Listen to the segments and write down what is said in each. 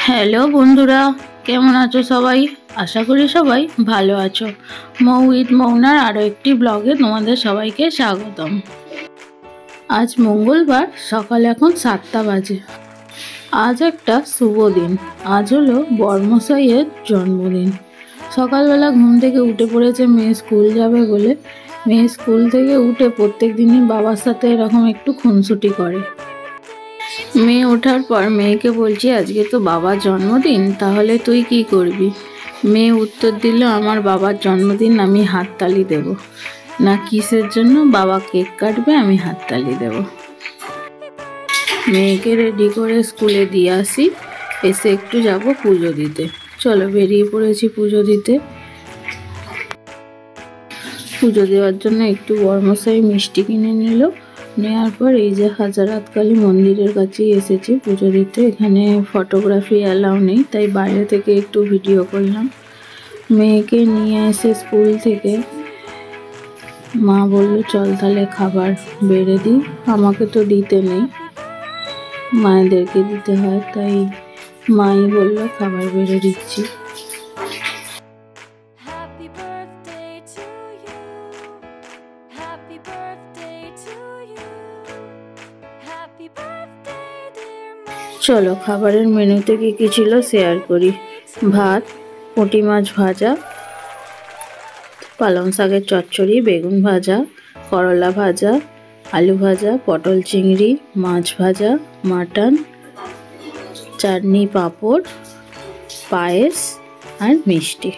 Hello বন্ধুরা, কেমন আছো সবাই? আশা করি সবাই ভালো আছো। মৌ উইথ মৌনার আরও একটি ব্লগে তোমাদের সবাইকে স্বাগতম। আজ মঙ্গলবার, সকাল এখন 7টা বাজে। আজ একটা শুভ দিন। আজ হলো বর্মশাইয়ের জন্মদিন। সকালবেলা ঘুম থেকে উঠে পড়েছে মেয়ে স্কুল যাবে বলে। মেয়ে স্কুল থেকে উঠে প্রত্যেক দিনই বাবার সাথে এরকম একটু খুনসুটি করে। মেয়ে ওঠার পর মেয়েকে বলছি, আজকে তো বাবার জন্মদিন, তাহলে তুই কি করবি? মেয়ে উত্তর দিল, আমার বাবার জন্মদিন, আমি হাততালি দেব। না কিসের জন্য? বাবা কেক কাটবে, আমি হাততালি দেব। মেয়েকে রেডি করে স্কুলে দিয়ে আসি, এসে একটু যাব পুজো দিতে। চলো বেরিয়ে পড়েছি পুজো দিতে। পুজো দেওয়ার জন্য একটু বর্মশাই মিষ্টি কিনে নিল। নেওয়ার পর এই যে হাজারাত কালী মন্দিরের কাছেই এসেছি পুজো দিতে। এখানে ফটোগ্রাফি অ্যালাউ নেই, তাই বাইরে থেকে একটু ভিডিও করলাম। মেয়েকে নিয়ে এসে স্কুল থেকে মা বলল, চল তাহলে খাবার বেড়ে দিই। আমাকে তো দিতে নেই, মায়েদেরকে দিতে হয়, তাই মাই বলল খাবার বেড়ে দিচ্ছি। চলো খাবারের মেনুতে কী কী ছিল শেয়ার করি। ভাত, পুঁটি মাছ ভাজা, পালং শাকের চচ্চড়ি, বেগুন ভাজা, করলা ভাজা, আলু ভাজা, পটল চিংড়ি, মাছ ভাজা, মাটন, চাটনি, পাঁপড়, পায়েস আর মিষ্টি।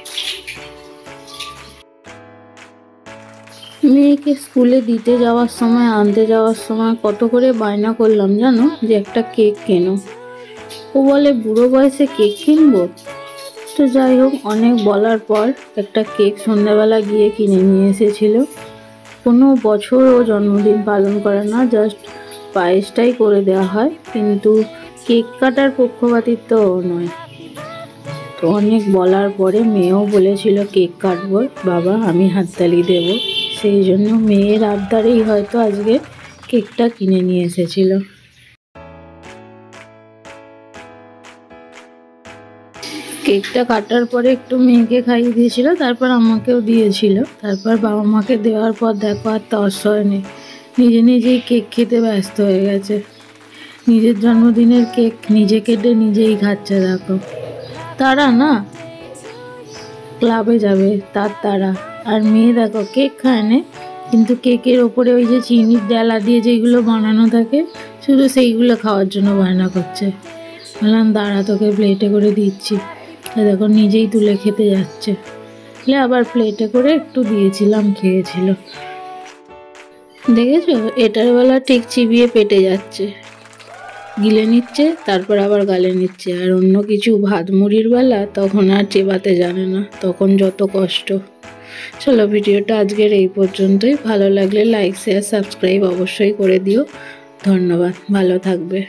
মেয়েকে স্কুলে দিতে যাওয়ার সময়, আনতে যাওয়ার সময় কত করে বায়না করলাম জানো, যে একটা কেক কেনো। ও বলে বুড়ো বয়সে কেক কিনবো? তো যাই হোক, অনেক বলার পর একটা কেক সন্ধ্যাবেলা গিয়ে কিনে নিয়ে এসেছিল। কোনো বছর ও জন্মদিন পালন করে না, জাস্ট পায়েসটাই করে দেওয়া হয়, কিন্তু কেক কাটার পক্ষপাতিত্ব ও নয়। তো অনেক বলার পরে মেয়েও বলেছিল কেক কাটবো, বাবা আমি হাততালি দেব। সেই জন্য মেয়ের আবদারেই হয়তো আজকে কেকটা কিনে নিয়ে এসেছিল। কেকটা কাটার পরে একটু মেয়েকে খাইয়ে দিয়েছিল, তারপর আমাকেও দিয়েছিল। তারপর বাবা মাকে দেওয়ার পর দেখো আর তর্স হয়নি, নিজে নিজেই কেক খেতে ব্যস্ত হয়ে গেছে। নিজের জন্মদিনের কেক নিজে কেটে নিজেই খাচ্ছে। দেখো, তারা না ক্লাবে যাবে তারা, আর মেয়ে দেখো কেক খায় না, কিন্তু কেকের ওপরে ওই যে চিনির ডালা দিয়ে যেগুলো বানানো থাকে, শুধু সেইগুলো খাওয়ার জন্য বায়না করছে। বললাম দাঁড়া, তোকে প্লেটে করে দিচ্ছি। দেখো নিজেই তুলে খেতে যাচ্ছে। আবার প্লেটে করে একটু দিয়েছিলাম, খেয়েছিল। দেখেছো, এটার বেলা ঠিক চিবিয়ে পেটে যাচ্ছে, গিলে নিচ্ছে, তারপর আবার গালে নিচ্ছে। আর অন্য কিছু ভাত মুড়ির বেলা তখন আর চেবাতে জানে না, তখন যত কষ্ট। চলো ভিডিওটা আজকের এই পর্যন্তই। ভালো লাগলে লাইক, শেয়ার, সাবস্ক্রাইব অবশ্যই করে দিও। ধন্যবাদ, ভালো থাকবে।